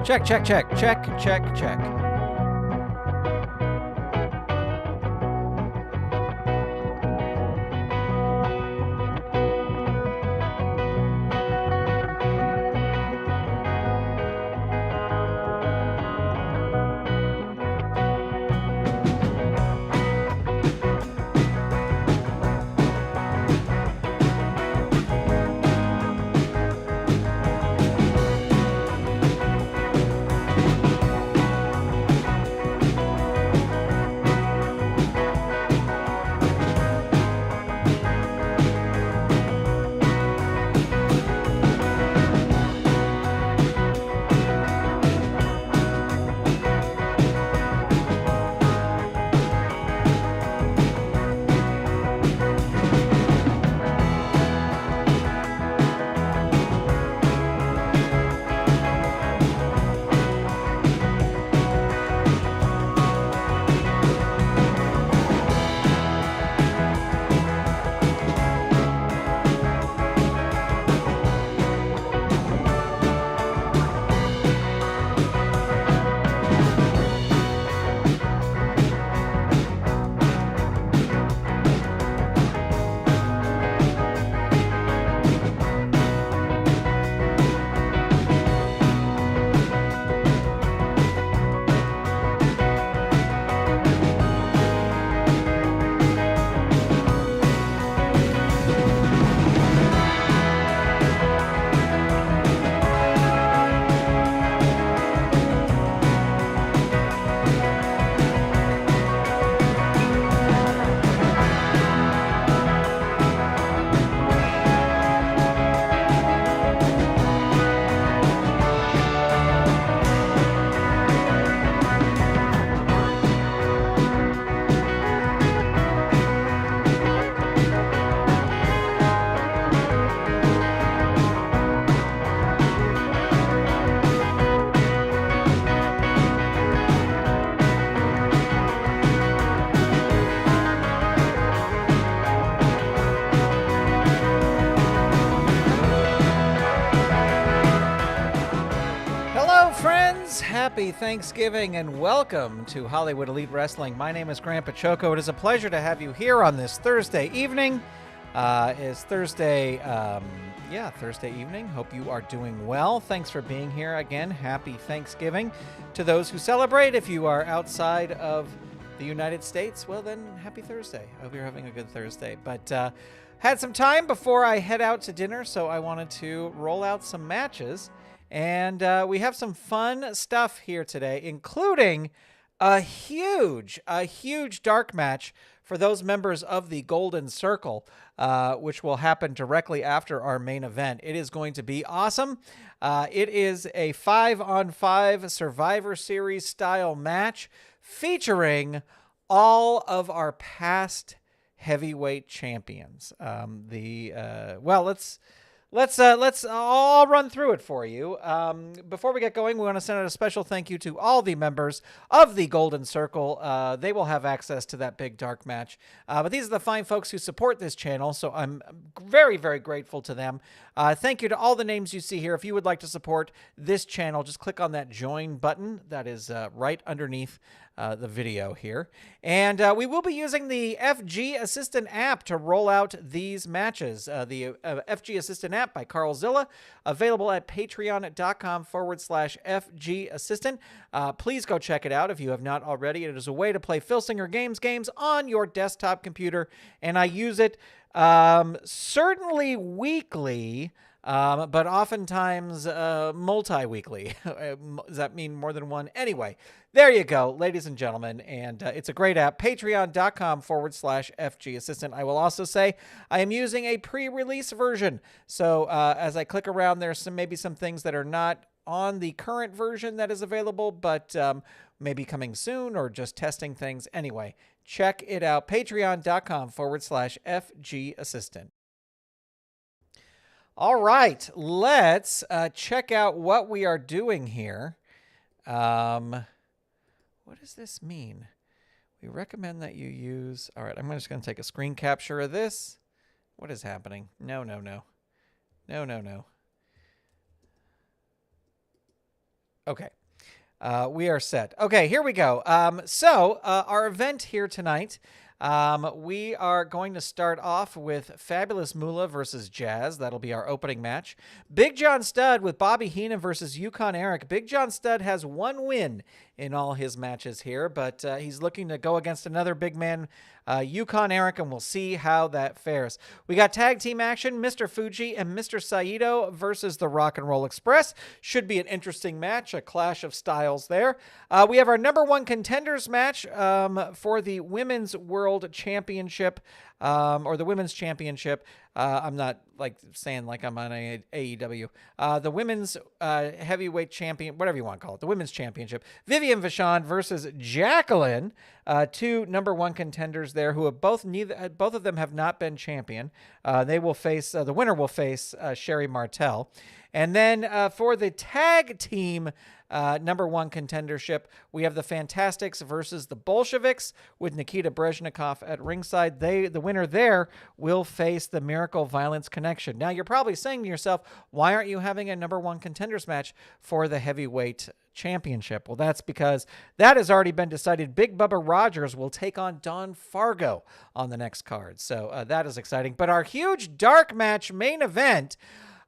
Check, check, check, check, check, check. Happy Thanksgiving and welcome to Hollywood Elite Wrestling. My name is Grandpa Choco. It is a pleasure to have you here on this Thursday evening. It's Thursday, Thursday evening. Hope you are doing well. Thanks for being here again. Happy Thanksgiving to those who celebrate. If you are outside of the United States, well then, happy Thursday. I hope you're having a good Thursday. But had some time before I head out to dinner, so I wanted to roll out some matches. And we have some fun stuff here today, including a huge dark match for those members of the Golden Circle, which will happen directly after our main event. It is going to be awesome. It is a 5-on-5 Survivor Series style match featuring all of our past heavyweight champions. I'll run through it for you. Before we get going, we want to send out a special thank you to all the members of the Golden Circle. They will have access to that big dark match. But these are the fine folks who support this channel, so I'm very, very grateful to them. Thank you to all the names you see here. If you would like to support this channel, just click on that join button that is right underneath the video here. And we will be using the FG Assistant app to roll out these matches. The FG Assistant app by Carl Zilla, available at patreon.com/FG Assistant. Please go check it out if you have not already. It is a way to play Filsinger games on your desktop computer, and I use it certainly weekly, but oftentimes multi-weekly. Does that mean more than one? Anyway, there you go, ladies and gentlemen, and it's a great app, patreon.com/FG Assistant. I will also say I am using a pre-release version, so as I click around, there's maybe some things that are not on the current version that is available, but maybe coming soon or just testing things. Anyway, check it out, patreon.com/FG Assistant. All right, let's check out what we are doing here. What does this mean? We recommend that you use... All right, I'm just going to take a screen capture of this. What is happening? No. Okay. We are set. Okay, here we go. So our event here tonight, we are going to start off with Fabulous Moolah versus Jazz. That'll be our opening match. Big John Studd with Bobby Heenan versus Yukon Eric. Big John Studd has one win in all his matches here, but he's looking to go against another big man, Yukon Eric, and we'll see how that fares. We got tag team action, Mr. Fuji and Mr. Saito versus the Rock and Roll Express. Should be an interesting match, a clash of styles there. We have our number one contenders match for the Women's World Championship, or the Women's Championship. I'm not like saying like I'm on AEW. The Women's Heavyweight Champion, whatever you want to call it, the Women's Championship. Vivian Vachon versus Jacqueline, two number one contenders there who have both of them have not been champion. They will face the winner will face Sherry Martel. And then for the tag team number one contendership, we have the Fantastics versus the Bolsheviks with Nikita Breznikov at ringside. The winner there will face the Miracle Violence Connection. Now, you're probably saying to yourself, why aren't you having a number one contenders match for the heavyweight championship? Well, that's because that has already been decided. Big Bubba Rogers will take on Don Fargo on the next card. So that is exciting. But our huge dark match main event,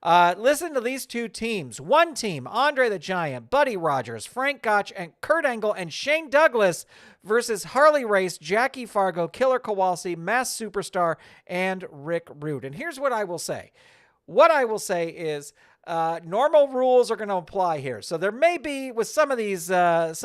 listen to these two teams. One team, Andre the Giant, Buddy Rogers, Frank Gotch, and Kurt Angle, and Shane Douglas versus Harley Race, Jackie Fargo, Killer Kowalski, Mass Superstar, and Rick Rude. And here's what I will say. What I will say is normal rules are going to apply here. So there may be, with some of these guys,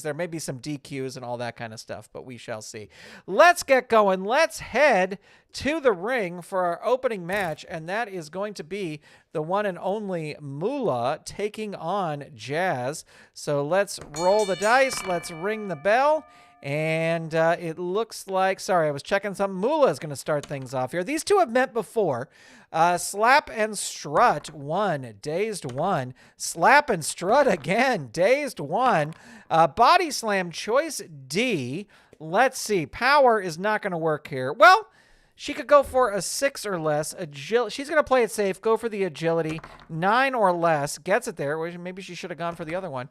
there may be some DQs and all that kind of stuff, but we shall see. Let's get going. Let's head to the ring for our opening match, and that is going to be the one and only Moolah taking on Jazz. So let's roll the dice. Let's ring the bell. And it looks like, sorry, I was checking something. Moolah is going to start things off here. These two have met before. Slap and Strut won. Dazed won. Slap and Strut again. Dazed won. Body Slam Choice D. Let's see. Power is not going to work here. Well, she could go for a 6 or less. She's going to play it safe. Go for the agility. 9 or less. Gets it there. Maybe she should have gone for the other one.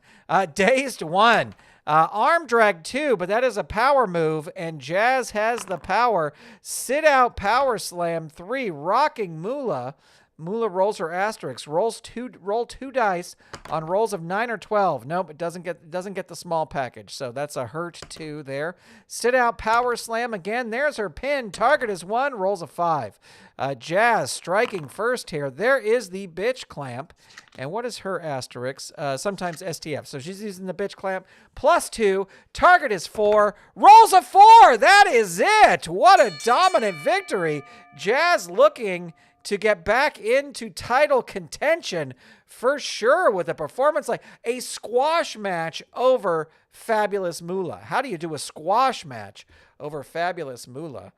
Dazed won. Arm drag 2, but that is a power move, and Jazz has the power. Sit out power slam 3, rocking Moolah. Moolah rolls her asterisk, roll two dice on rolls of 9 or 12. Nope, it doesn't get the small package, so that's a hurt 2 there. Sit out power slam again. There's her pin. Target is 1, rolls a 5. Jazz striking first here. There is the bitch clamp. And what is her asterisk? Sometimes STF. So she's using the bitch clamp. +2. Target is 4. Rolls a 4. That is it. What a dominant victory. Jazz looking to get back into title contention for sure with a performance like a squash match over Fabulous Moolah. How do you do a squash match over Fabulous Moolah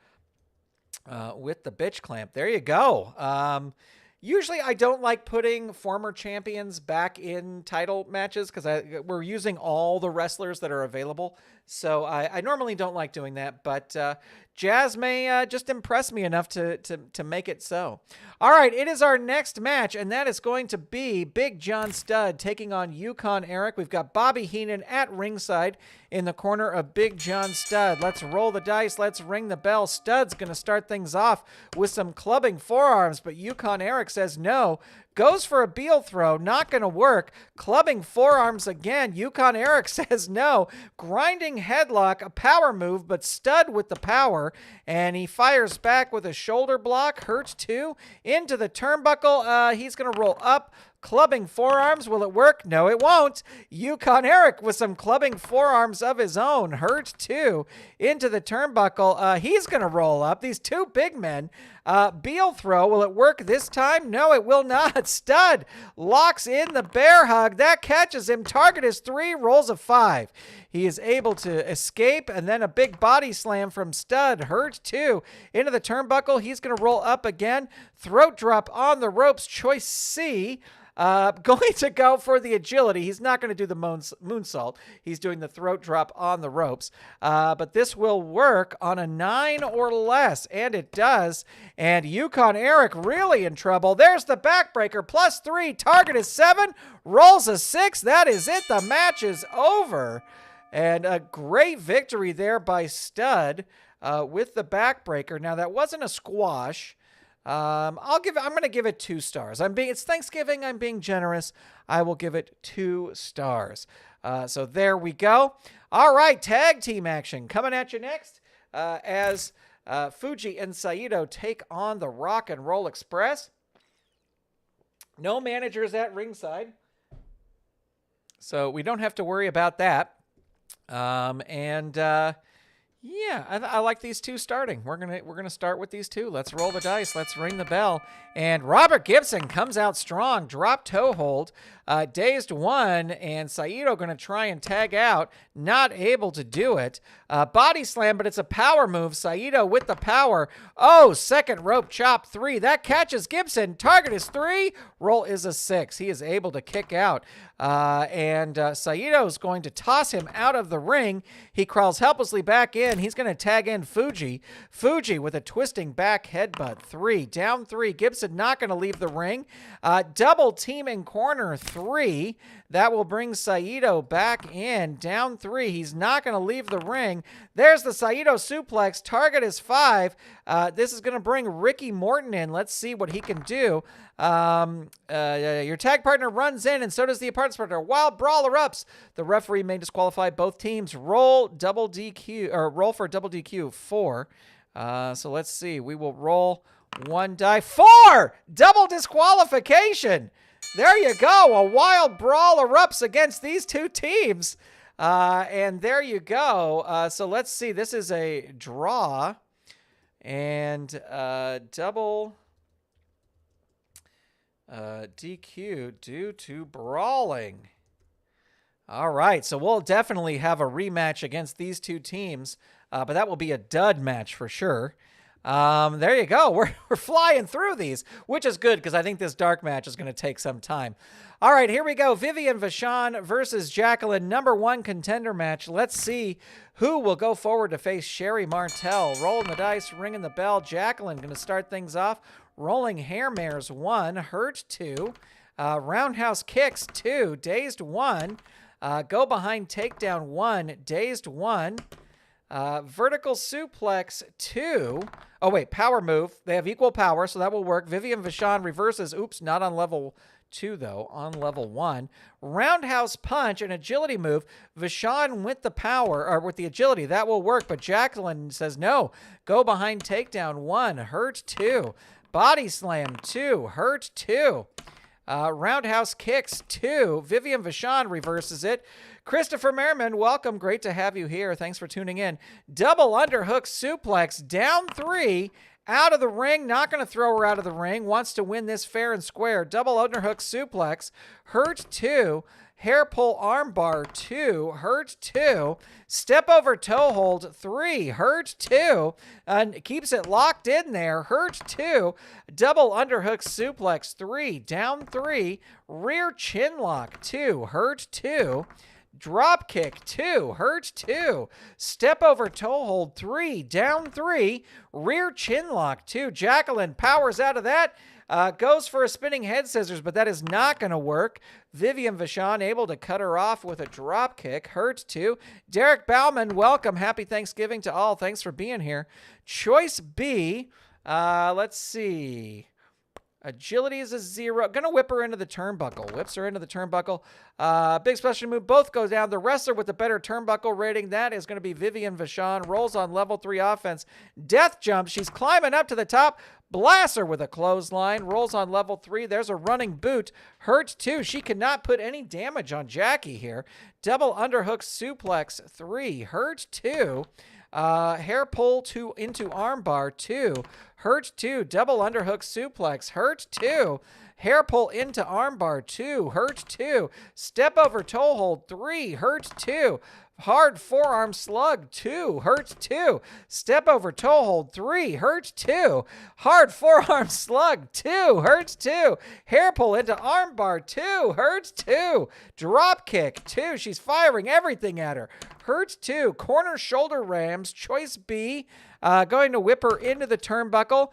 with the bitch clamp? There you go. Usually I don't like putting former champions back in title matches because we're using all the wrestlers that are available. So I normally don't like doing that, but Jazz may just impress me enough to make it so. All right, it is our next match, and that is going to be Big John Studd taking on Yukon Eric. We've got Bobby Heenan at ringside in the corner of Big John Studd. Let's roll the dice. Let's ring the bell. Studd's going to start things off with some clubbing forearms, but Yukon Eric says no. Goes for a Beal throw, not going to work. Clubbing forearms again. Yukon Eric says no. Grinding headlock, a power move, but Studd with the power. And he fires back with a shoulder block. Hurt 2. Into the turnbuckle. He's going to roll up. Clubbing forearms. Will it work? No, it won't. Yukon Eric with some clubbing forearms of his own. Hurt 2. Into the turnbuckle. He's going to roll up. These two big men. Beal throw. Will it work this time? No, it will not. Studd locks in the bear hug. That catches him. Target is 3. Rolls a 5. He is able to escape, and then a big body slam from Studd. Hurt 2. Into the turnbuckle. He's going to roll up again. Throat drop on the ropes. Choice C. Going to go for the agility. He's not going to do the moonsault. He's doing the throat drop on the ropes. But this will work on a 9 or less, and it does. And Yukon Eric really in trouble. There's the backbreaker, +3. Target is 7, rolls a 6. That is it. The match is over. And a great victory there by Stud with the backbreaker. Now, that wasn't a squash. I'm going to give it 2 stars. It's Thanksgiving. I'm being generous. I will give it 2 stars. So there we go. All right, tag team action coming at you next as Fuji and Saito take on the Rock and Roll Express. No managers at ringside, so we don't have to worry about that. Yeah, I like these two starting. We're gonna start with these two. Let's roll the dice. Let's ring the bell. And Robert Gibson comes out strong. Drop toe hold. Dazed 1, and Saito gonna try and tag out. Not able to do it. Body slam, but it's a power move. Saito with the power. Oh, second rope chop 3. That catches Gibson. Target is 3. Roll is a 6. He is able to kick out. And Saito is going to toss him out of the ring. He crawls helplessly back in. He's going to tag in Fuji. Fuji with a twisting back headbutt. 3. Down 3. Gibson not going to leave the ring. Double team in corner 3. That will bring Saito back in. Down 3. He's not going to leave the ring. There's the Saito suplex. Target is 5. This is going to bring Ricky Morton in. Let's see what he can do. Your tag partner runs in, and so does the opponent's partner. Wild brawl erupts. The referee may disqualify both teams. Roll double DQ, or roll for double DQ. 4. So let's see. We will roll 1 die. 4! Double disqualification. There you go. A wild brawl erupts against these two teams. And there you go. So let's see. This is a draw. And double DQ due to brawling. All right. So we'll definitely have a rematch against these two teams. But that will be a dud match for sure. There you go. We're flying through these, which is good because I think this dark match is going to take some time. All right, here we go. Vivian Vachon versus Jacqueline, #1 contender match. Let's see who will go forward to face Sherry Martel. Rolling the dice, ringing the bell. Jacqueline going to start things off. Rolling hair mares 1, hurt 2, roundhouse kicks 2, dazed 1, go behind takedown 1, dazed 1. Vertical suplex 2. Oh, wait, power move. They have equal power, so that will work. Vivian Vachon reverses. Oops, not on level 2, though. On level 1. Roundhouse punch, an agility move. Vachon with the power, or with the agility. That will work, but Jacqueline says no. Go behind takedown 1. Hurt 2. Body slam 2. Hurt 2. Roundhouse kicks 2. Vivian Vachon reverses it. Christopher Merriman, welcome. Great to have you here. Thanks for tuning in. Double underhook suplex, down 3, out of the ring. Not going to throw her out of the ring. Wants to win this fair and square. Double underhook suplex, hurt 2. Hair pull armbar 2, hurt 2. Step over toe hold 3, hurt 2. And keeps it locked in there, hurt 2. Double underhook suplex 3, down 3. Rear chin lock 2, hurt 2. Drop kick 2, hurt 2. Step over toe hold 3, down 3. Rear chin lock 2. Jacqueline powers out of that. Goes for a spinning head scissors, but that is not going to work. Vivian Vachon able to cut her off with a drop kick. Hurt 2. Derek Bauman, welcome. Happy Thanksgiving to all. Thanks for being here. Choice B. Let's see. Agility is a 0. Gonna whip her into the turnbuckle. Whips her into the turnbuckle. Big special move. Both go down. The wrestler with the better turnbuckle rating, that is going to be Vivian Vachon. Rolls on level 3 offense. Death jump. She's climbing up to the top. Blasts her with a clothesline. Rolls on level 3. There's a running boot. Hurt 2. She cannot put any damage on Jackie here. Double underhook suplex 3. Hurt 2. Hair pull into armbar 2. Hurt 2. Double underhook suplex. Hurt 2. Hair pull into armbar, 2. Hurt, 2. Step over toe hold, 3. Hurt, 2. Hard forearm slug, 2. Hurt, 2. Step over toe hold, 3. Hurt, 2. Hard forearm slug, 2. Hurt, 2. Hair pull into armbar, 2. Hurt, 2. Drop kick, 2. She's firing everything at her. Hurt, 2. Corner shoulder rams, choice B. Going to whip her into the turnbuckle.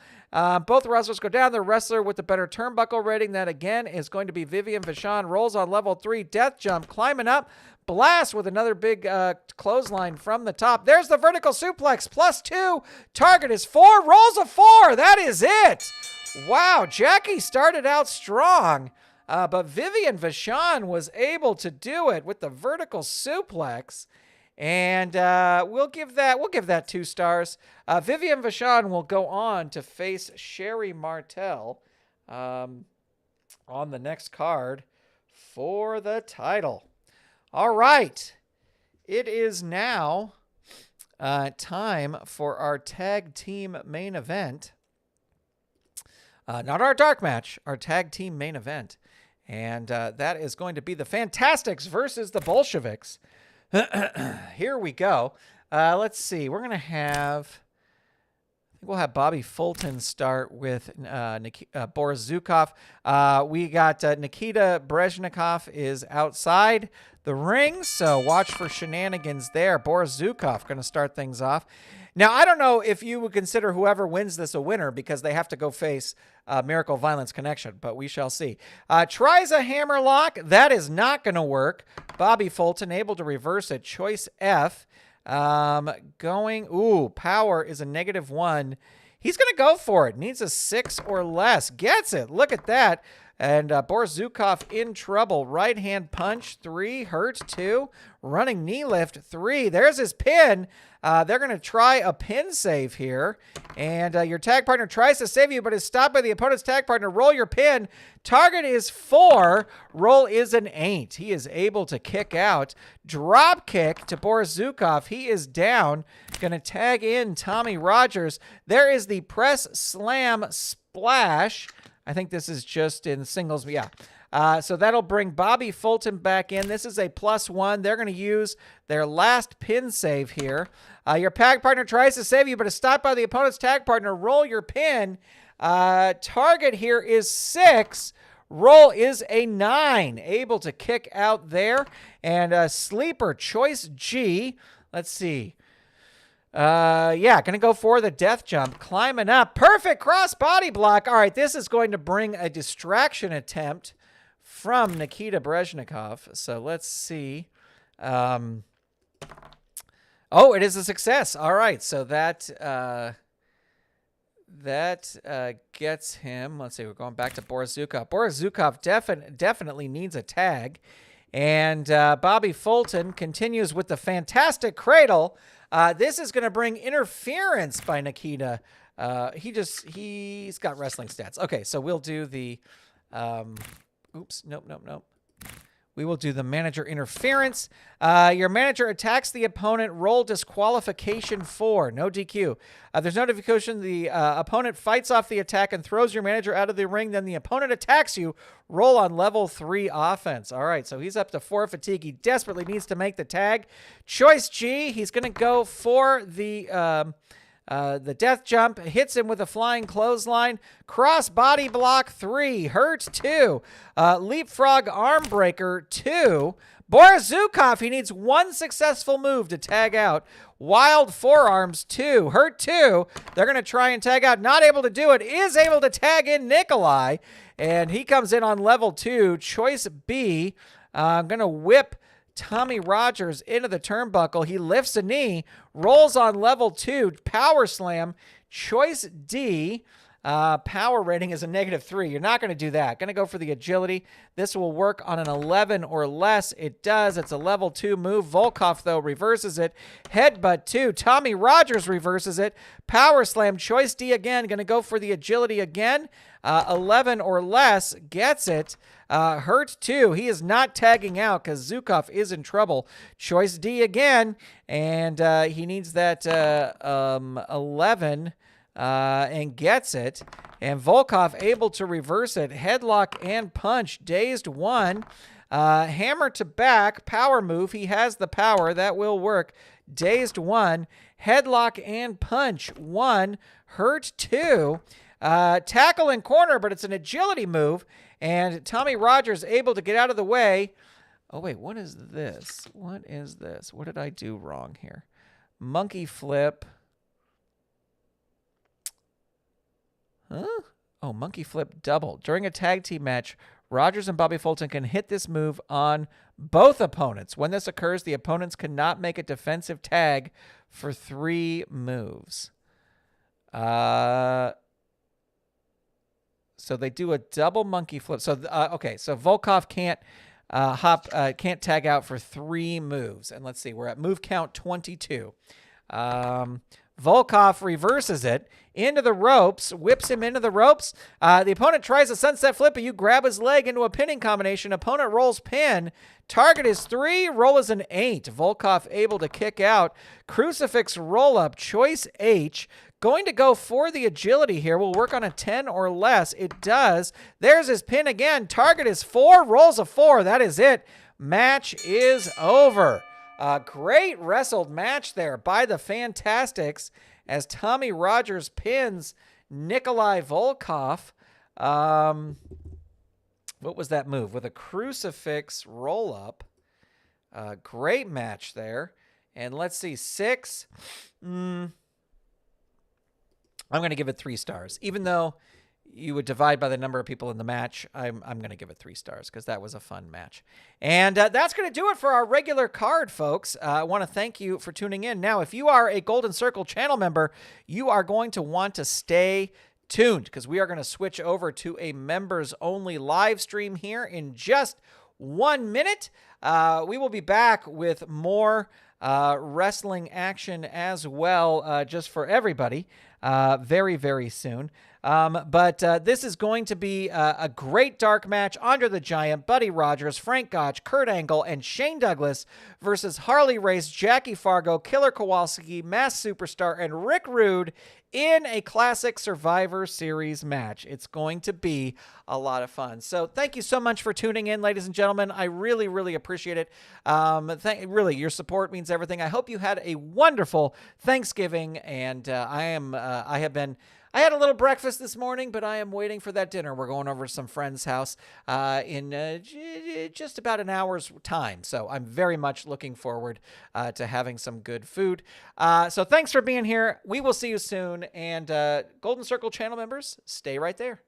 Both wrestlers go down. The wrestler with the better turnbuckle rating, that again is going to be Vivian. Vachon rolls on level 3. Death jump, climbing up. Blast with another big clothesline from the top. There's the vertical suplex, +2. Target is 4. Rolls a 4. That is it. Wow, Jackie started out strong, but Vivian Vachon was able to do it with the vertical suplex. And we'll give that 2 stars. Vivian Vachon will go on to face Sherry Martel on the next card for the title. All right. It is now time for our tag team main event. Not our dark match, our tag team main event. And that is going to be the Fantastics versus the Bolsheviks. Here we go. Let's see. We're going to have... We'll have Bobby Fulton start with Boris Zukov. We got Nikita Breznikov is outside the ring, so watch for shenanigans there. Boris Zukov going to start things off. Now, I don't know if you would consider whoever wins this a winner because they have to go face Miracle Violence Connection, but we shall see. Tries a hammerlock. That is not going to work. Bobby Fulton able to reverse it. Choice F. Power is a -1. He's going to go for it. Needs a 6 or less. Gets it. Look at that. And Boris Zukov in trouble. Right hand punch, 3. Hurt, 2. Running knee lift, 3. There's his pin. They're going to try a pin save here. And your tag partner tries to save you, but is stopped by the opponent's tag partner. Roll your pin. Target is 4. Roll is an 8. He is able to kick out. Drop kick to Boris Zukov. He is down. Going to tag in Tommy Rogers. There is the press slam splash. I think this is just in singles. Yeah. So that'll bring Bobby Fulton back in. This is a +1. They're going to use their last pin save here. Your tag partner tries to save you, but is stopped by the opponent's tag partner. Roll your pin. Target here is 6. Roll is a 9. Able to kick out there. And sleeper, choice G. Let's see. Going to go for the death jump. Climbing up. Perfect cross body block. All right, this is going to bring a distraction attempt from Nikita Breznikov. So let's see. It is a success. All right, so that gets him. Let's see, we're going back to Boris Zukov. Boris Zukov definitely needs a tag. And Bobby Fulton continues with the fantastic cradle. This is going to bring interference by Nikita. He's got wrestling stats. Okay, so we'll do the... Nope. We will do the manager interference. Your manager attacks the opponent. Roll disqualification 4. No DQ. There's no notification. The opponent fights off the attack and throws your manager out of the ring. Then the opponent attacks you. Roll on level 3 offense. All right, so he's up to 4 fatigue. He desperately needs to make the tag. Choice G. He's going to go for the death jump. Hits him with a flying clothesline. Cross body block 3. Hurt 2. Leapfrog arm breaker 2. Boris Zukov, he needs 1 successful move to tag out. Wild forearms 2. Hurt 2. They're going to try and tag out. Not able to do it. Is able to tag in Nikolai. And he comes in on level 2. Choice B. I'm going to whip Tommy Rogers into the turnbuckle. He lifts a knee, rolls on level 2, power slam. Choice D, power rating is a -3. You're not going to do that. Going to go for the agility. This will work on an 11 or less. It does. It's a level 2 move. Volkov, though, reverses it. Headbutt 2. Tommy Rogers reverses it. Power slam. Choice D again. Going to go for the agility again. 11 or less. Gets it. Hurt 2. He is not tagging out because Zukov is in trouble. Choice D again. And he needs that 11 and gets it. And Volkov able to reverse it. Headlock and punch. Dazed 1. Hammer to back. Power move. He has the power. That will work. Dazed 1. Headlock and punch. 1. Hurt 2. Tackle in corner, but it's an agility move. And Tommy Rogers able to get out of the way. Oh, wait. What is this? What is this? What did I do wrong here? Monkey flip. Huh? Oh, monkey flip double. During a tag team match, Rogers and Bobby Fulton can hit this move on both opponents. When this occurs, the opponents cannot make a defensive tag for 3 moves. So they do a double monkey flip. So, okay, so Volkov can't can't tag out for 3 moves. And let's see, we're at move count 22. Volkov reverses it into the ropes, whips him into the ropes. The opponent tries a sunset flip, but you grab his leg into a pinning combination. Opponent rolls pin. Target is 3. Roll is an 8. Volkov able to kick out. Crucifix roll up. Choice H. Going to go for the agility here. We'll work on a 10 or less. It does. There's his pin again. Target is 4. Rolls a 4. That is it. Match is over. A great wrestled match there by the Fantastics as Tommy Rogers pins Nikolai Volkov. What was that move? With a crucifix roll-up. Great match there. And let's see, 6. I'm going to give it 3 stars. Even though you would divide by the number of people in the match, I'm going to give it 3 stars because that was a fun match. And that's going to do it for our regular card, folks. I want to thank you for tuning in. Now, if you are a Golden Circle channel member, you are going to want to stay tuned because we are going to switch over to a members-only live stream here in just 1 minute. We will be back with more wrestling action as well, just for everybody, very, very soon. But this is going to be a great dark match. Andre the Giant, Buddy Rogers, Frank Gotch, Kurt Angle, and Shane Douglas versus Harley Race, Jackie Fargo, Killer Kowalski, Masked Superstar, and Rick Rude in a classic Survivor Series match. It's going to be a lot of fun. So thank you so much for tuning in, ladies and gentlemen. I really, really appreciate it. Really, your support means everything. I hope you had a wonderful Thanksgiving, and I had a little breakfast this morning, but I am waiting for that dinner. We're going over to some friend's house in just about an hour's time. So I'm very much looking forward to having some good food. So thanks for being here. We will see you soon. And Golden Circle channel members, stay right there.